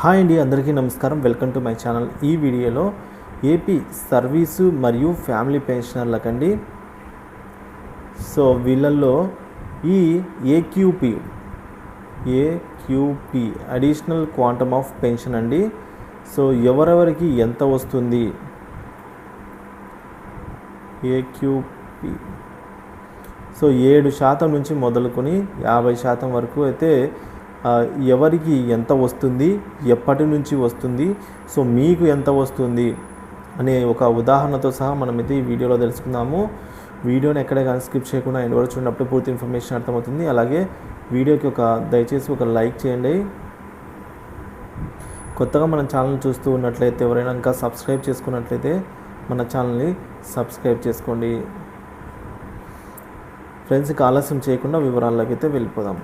Hi అండి, అందరికీ నమస్కారం. Welcome to my channel. ఈ వీడియోలో ఏపీ సర్వీసు మరియు ఫ్యామిలీ పెన్షనర్లకండి. సో వీళ్ళల్లో ఈ AQP additional quantum of pension అండి. సో ఎవరెవరికి ఎంత వస్తుంది ఏక్యూపీ? సో 7% నుంచి మొదలుకొని 50% వరకు అయితే ఎవరికి ఎంత వస్తుంది, ఎప్పటి నుంచి వస్తుంది, సో మీకు ఎంత వస్తుంది అనే ఒక ఉదాహరణతో సహా మనమైతే ఈ వీడియోలో తెలుసుకుందాము. వీడియోని ఎక్కడ కానీ స్కిప్ చేయకుండా ఎండ్ వరకు చూడనప్పుడు పూర్తి ఇన్ఫర్మేషన్ అర్థమవుతుంది. అలాగే వీడియోకి దయచేసి ఒక లైక్ చేయండి. కొత్తగా మన ఛానల్ చూస్తూ ఉన్నట్లయితే ఎవరైనా ఇంకా సబ్స్క్రైబ్ చేసుకున్నట్లయితే మన ఛానల్ని సబ్స్క్రైబ్ చేసుకోండి. ఫ్రెండ్స్కి ఆలస్యం చేయకుండా వివరాల్లోకి అయితే వెళ్ళిపోదాం.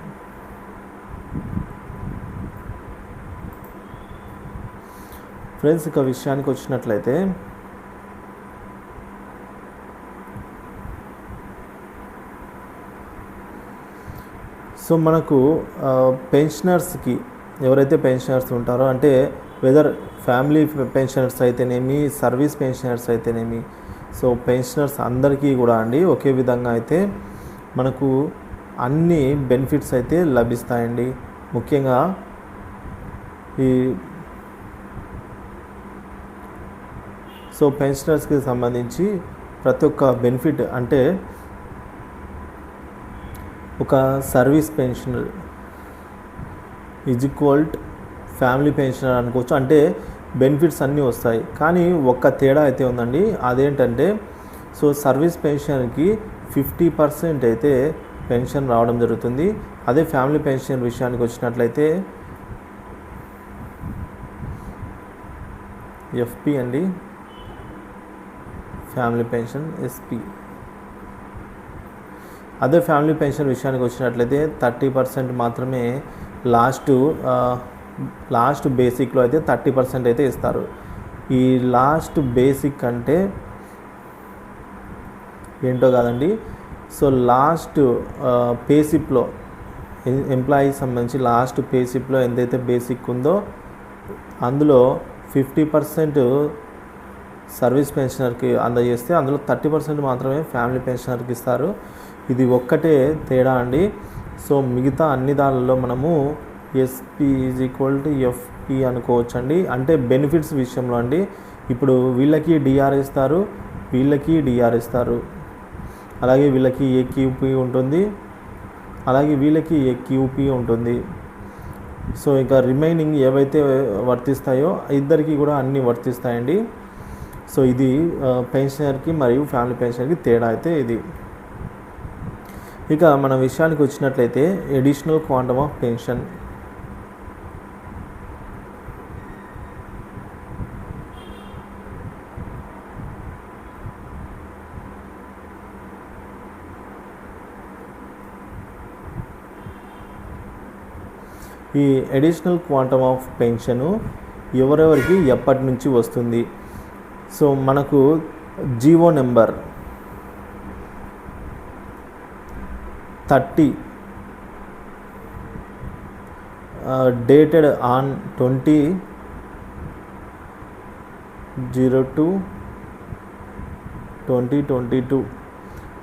ఫ్రెండ్స్, ఇక విషయానికి వచ్చినట్లయితే సో మనకు పెన్షనర్స్కి ఎవరైతే పెన్షనర్స్ ఉంటారో, అంటే వెదర్ ఫ్యామిలీ పెన్షనర్స్ అయితేనేమి, సర్వీస్ పెన్షనర్స్ అయితేనేమి, సో పెన్షనర్స్ అందరికీ కూడా అండి ఒకే విధంగా అయితే మనకు అన్ని బెనిఫిట్స్ అయితే లభిస్తాయండి. ముఖ్యంగా ఈ సో పెన్షనర్స్కి సంబంధించి ప్రతి ఒక్క బెనిఫిట్, అంటే ఒక service pensioner is equalled family pensioner అనుకోవచ్చు. అంటే బెనిఫిట్స్ అన్నీ వస్తాయి, కానీ ఒక్క తేడా అయితే ఉందండి. అదేంటంటే సో సర్వీస్ పెన్షన్కి 50% అయితే పెన్షన్ రావడం జరుగుతుంది. అదే ఫ్యామిలీ పెన్షన్ విషయానికి వచ్చినట్లయితే ఎఫ్పి అండి, ఫ్యామిలీ పెన్షన్ ఎస్పి. అదే ఫ్యామిలీ పెన్షన్ విషయానికి వచ్చినట్లయితే 30% మాత్రమే లాస్ట్ బేసిక్లో అయితే 30% అయితే ఇస్తారు. ఈ లాస్ట్ బేసిక్ అంటే ఏంటో కాదండి. సో లాస్ట్ పేసిప్లో ఎంప్లాయీకి సంబంధించి లాస్ట్ పేసిప్లో ఎంతైతే బేసిక్ ఉందో అందులో 50% సర్వీస్ పెన్షనర్కి అందజేస్తే అందులో 30% మాత్రమే ఫ్యామిలీ పెన్షనర్కి ఇస్తారు. ఇది ఒక్కటే తేడా అండి. సో మిగతా అన్ని దానిలో మనము SP is equal to FP అనుకోవచ్చు అండి. అంటే బెనిఫిట్స్ విషయంలో అండి, ఇప్పుడు వీళ్ళకి డిఆర్ ఇస్తారు, వీళ్ళకి డిఆర్ ఇస్తారు, అలాగే వీళ్ళకి ఏక్యూపీ ఉంటుంది, అలాగే వీళ్ళకి ఏక్యూపీ ఉంటుంది. సో ఇంకా రిమైనింగ్ ఏవైతే వర్తిస్తాయో ఇద్దరికి కూడా అన్నీ వర్తిస్తాయండి. సో ఇది పెన్షనర్కి మరియు ఫ్యామిలీ పెన్షనర్కి తేడా అయితే ఇది. ఇక మన విషయానికి వచ్చినట్లయితే అడిషనల్ క్వాంటమ్ ఆఫ్ పెన్షన్. ఈ అడిషనల్ క్వాంటమ్ ఆఫ్ పెన్షను ఎవరెవరికి ఎప్పటి నుంచి వస్తుంది? సో మనకు జీవో నెంబర్ 30 డేటెడ్ ఆన్ 20/02/2022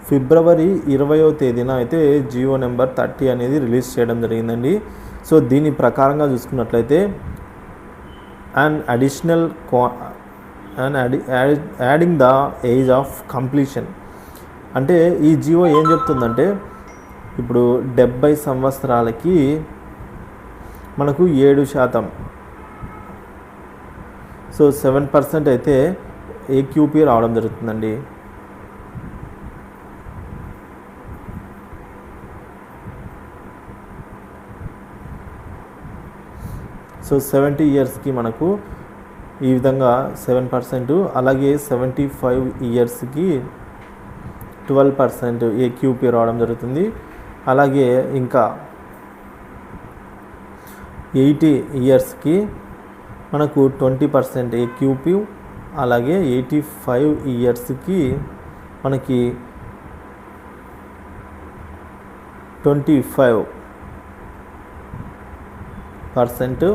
ఫిబ్రవరి 20వ తేదీన అయితే జీవో నెంబర్ 30 అనేది రిలీజ్ చేయడం జరిగిందండి. సో దీని ప్రకారంగా చూసుకున్నట్లయితే adding the age of completion, అంటే ఈ జీవో ఏం చెప్తుందంటే ఇప్పుడు 70 సంవత్సరాలకి మనకు 7%, సో 7% అయితే ఏక్యూపీ రావడం జరుగుతుందండి. సో 70 ఇయర్స్కి మనకు ఈ విధంగా 7%, అలాగే 75 ఇయర్స్కి 12% ఏక్యూపీ రావడం జరుగుతుంది. అలాగే ఇంకా 80 ఇయర్స్కి మనకు 20% ఏక్యూపీ, అలాగే 85 ఇయర్స్కి మనకి 25%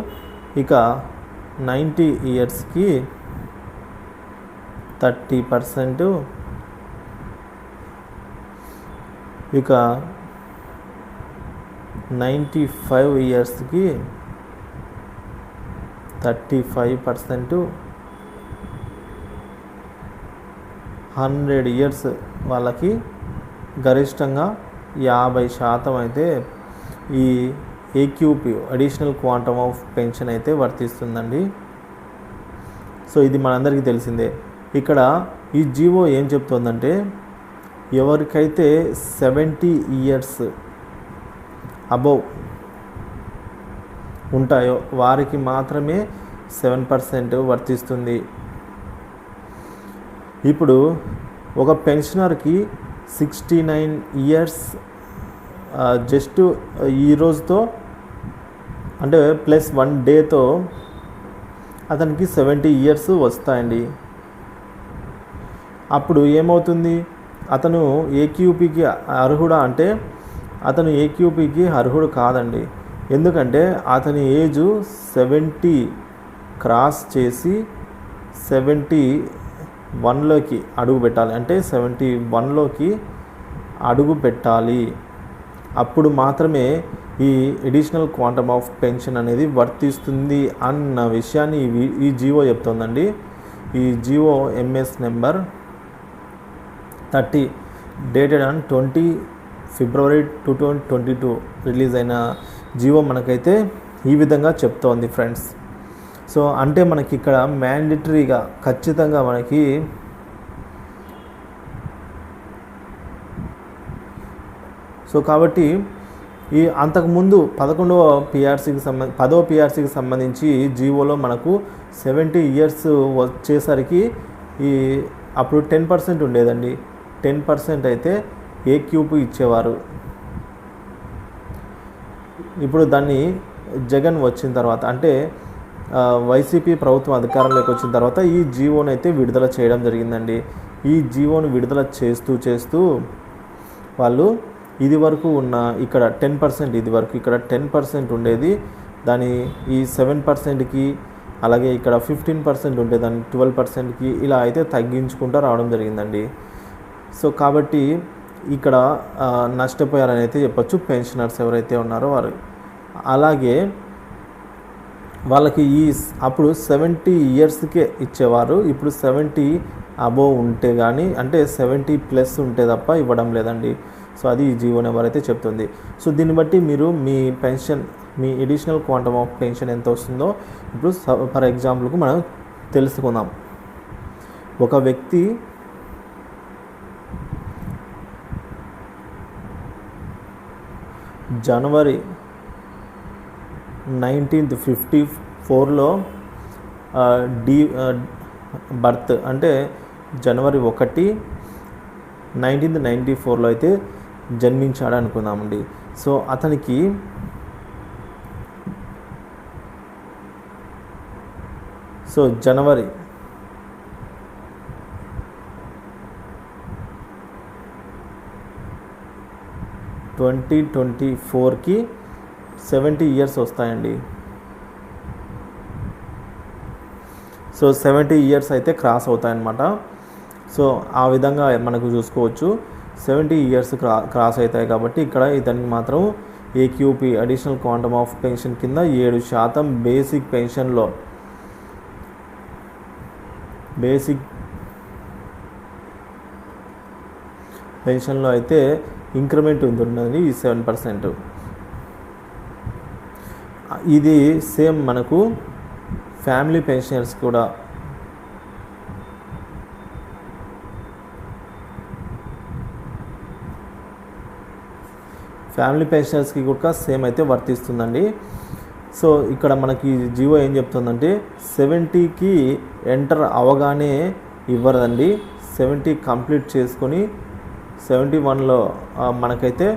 ఇక 90 ఇయర్స్కి 30%, ఇక 95 ఇయర్స్కి 35%, 100 ఇయర్స్ వాళ్ళకి గరిష్టంగా 50% అయితే ఈ AQP additional quantum of pension అయితే వర్తిస్తుందండి. సో ఇది మనందరికీ తెలిసిందే. ఇక్కడ ఈ జీవో ఏం చెప్తుందంటే ఎవరికైతే 70 ఇయర్స్ అబోవ్ ఉంటాయో వారికి మాత్రమే 7% వర్తిస్తుంది. ఇప్పుడు ఒక పెన్షనర్కి 69 ఇయర్స్ జస్ట్ ఈ రోజుతో అంటే ప్లస్ 1 డేతో అతనికి 70 ఇయర్స్ వస్తాయండి. అప్పుడు ఏమవుతుంది, అతను ఏక్యూపీకి అర్హుడా అంటే అతను ఏక్యూపీకి అర్హుడు కాదండి. ఎందుకంటే అతని ఏజు 70 క్రాస్ చేసి 71లోకి అడుగు పెట్టాలి. అంటే 71లోకి అడుగు పెట్టాలి. అప్పుడు మాత్రమే ఈ అడిషనల్ క్వాంటమ్ ఆఫ్ పెన్షన్ అనేది వర్తిస్తుంది అన్న విషయాన్ని ఈ జీవో చెప్తోందండి. ఈ GO MS number 30 dated on 20 February 2022 release అయిన జీవో మనకైతే ఈ విధంగా చెప్తోంది ఫ్రెండ్స్. సో అంటే మనకి ఇక్కడ మ్యాండేటరీగా ఖచ్చితంగా మనకి సో కాబట్టి ఈ అంతకుముందు 10వ పిఆర్సీకి సంబంధించి జీవోలో మనకు 70 ఇయర్స్ వచ్చేసరికి ఈ అప్పుడు 10% ఉండేదండి. 10% అయితే ఏక్యూపీ ఇచ్చేవారు. ఇప్పుడు దాన్ని జగన్ వచ్చిన తర్వాత అంటే వైసీపీ ప్రభుత్వం అధికారంలోకి వచ్చిన తర్వాత ఈ జీవోని అయితే విడుదల చేయడం జరిగిందండి. ఈ జీవోని విడుదల చేస్తూ వాళ్ళు ఇది వరకు ఉన్న ఇక్కడ 10% ఇది వరకు ఇక్కడ 10% ఉండేది దాని ఈ 7%కి అలాగే ఇక్కడ 15% ఉంటే దాన్ని 12%కి ఇలా అయితే తగ్గించుకుంటూ రావడం జరిగిందండి. సో కాబట్టి ఇక్కడ నష్టపోయారని అయితే చెప్పొచ్చు పెన్షనర్స్ ఎవరైతే ఉన్నారో వారు. అలాగే వాళ్ళకి అప్పుడు 70 ఇయర్స్కే ఇచ్చేవారు. ఇప్పుడు 70 అబోవ్ ఉంటే కానీ అంటే 70+ ఉంటే తప్ప ఇవ్వడం లేదండి. సో అది ఈ జీవో నెంబర్ అయితే చెప్తుంది. సో దీన్ని బట్టి మీరు మీ పెన్షన్ మీ అడిషనల్ క్వాంటమ్ ఆఫ్ పెన్షన్ ఎంత వస్తుందో ఇప్పుడు ఫర్ ఎగ్జాంపుల్కు మనం తెలుసుకుందాం. ఒక వ్యక్తి జనవరి 1954లో బర్త్ అంటే జనవరి 1 1994లో అయితే జన్మించాడు అనుకుందామండి. సో అతనికి జనవరి 2024కి 70 ఇయర్స్ వస్తాయండి. సో 70 ఇయర్స్ అయితే క్రాస్ అవుతాయన్నమాట. సో ఆ విధంగా మనకు చూసుకోవచ్చు. 70 ఇయర్స్ క్రాస్ అవుతాయి కాబట్టి ఇక్కడ ఇతనికి మాత్రం AQP additional quantum of pension కింద 7% బేసిక్ పెన్షన్లో అయితే ఇంక్రిమెంట్ ఉంటుందండి ఈ 7%. ఇది సేమ్ మనకు ఫ్యామిలీ పెన్షనర్స్ కూడా సేమ్ అయితే వర్తిస్తుందండి. సో ఇక్కడ మనకి జీవో ఏం చెప్తుందంటే 70కి ఎంటర్ అవగానే ఇవ్వదండి. 70 కంప్లీట్ చేసుకొని 71లో మనకైతే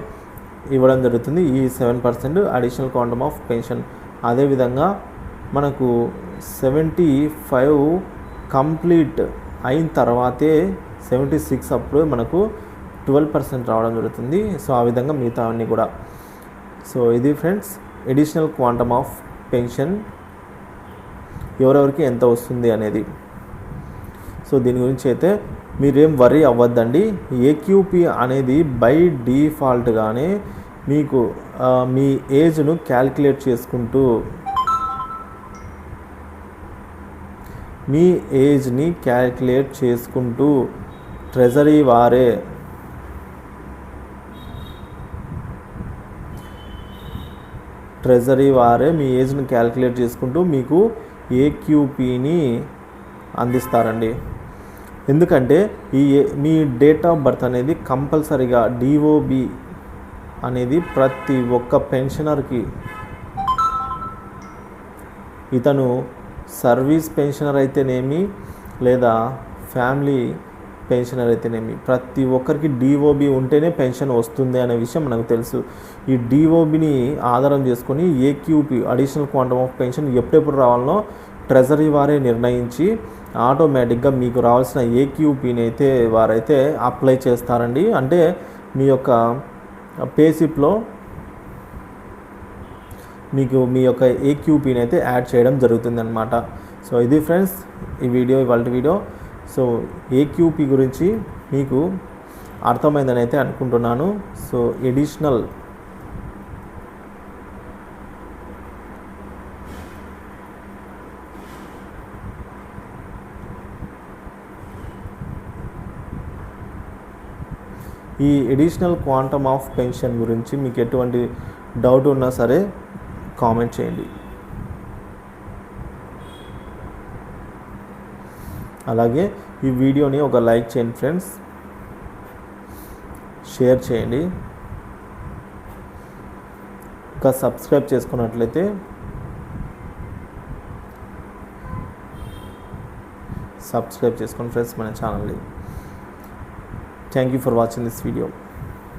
ఇవ్వడం జరుగుతుంది ఈ 7% అడిషనల్ క్వాంటమ్ ఆఫ్ పెన్షన్. అదేవిధంగా మనకు 75 కంప్లీట్ అయిన తర్వాతే 76 అప్పుడు మనకు 12% రావడం జరుగుతుంది. సో ఆ విధంగా మిగతా అన్నీ కూడా. సో ఇది friends additional quantum of pension ఎవరెవరికి ఎంత వస్తుంది అనేది. సో దీని గురించి అయితే మీరేం వరీ అవ్వద్దండి. ఏక్యూపీ అనేది బై డిఫాల్ట్గానే మీకు మీ ఏజ్ను క్యాల్కులేట్ చేసుకుంటూ ట్రెజరీ వారే మీ ఏజ్ని క్యాల్కులేట్ చేసుకుంటూ మీకు ఏక్యూపీని అందిస్తారండి. ఎందుకంటే మీ డేట్ ఆఫ్ బర్త్ అనేది కంపల్సరీగా డిఓబి అనేది ప్రతి ఒక్క పెన్షనర్కి, ఇతను సర్వీస్ పెన్షనర్ అయితేనేమి లేదా ఫ్యామిలీ పెన్షనర్ అయితేనేమి, ప్రతి ఒక్కరికి డిఓబి ఉంటేనే పెన్షన్ వస్తుంది అనే విషయం మనకు తెలుసు. ఈ డిఓబిని ఆధారం చేసుకొని AQP additional quantum of pension ఎప్పుడెప్పుడు రావాలనో ట్రెజరీ వారే నిర్ణయించి ఆటోమేటిక్గా మీకు రావాల్సిన ఏక్యూపీని అయితే వారైతే అప్లై చేస్తారండి. అంటే మీ యొక్క పేసిప్లో మీకు మీ యొక్క ఏక్యూపీని అయితే యాడ్ చేయడం జరుగుతుంది అన్నమాట. సో ఇది ఫ్రెండ్స్ ఇవాళ వీడియో. సో ఏక్యూపీ గురించి మీకు అర్థమైందని అయితే అనుకుంటున్నాను. So additional quantum of pension గురించి మీకు ఎటువంటి డౌట్ ఉన్నా సరే కామెంట్ చేయండి. అలాగే ఈ వీడియోని ఒక లైక్ చేయండి ఫ్రెండ్స్, షేర్ చేయండి. ఇంకా సబ్స్క్రైబ్ చేసుకున్నట్లయితే సబ్స్క్రైబ్ చేసుకోండి ఫ్రెండ్స్ మన ఛానల్ని. Thank you for watching this video.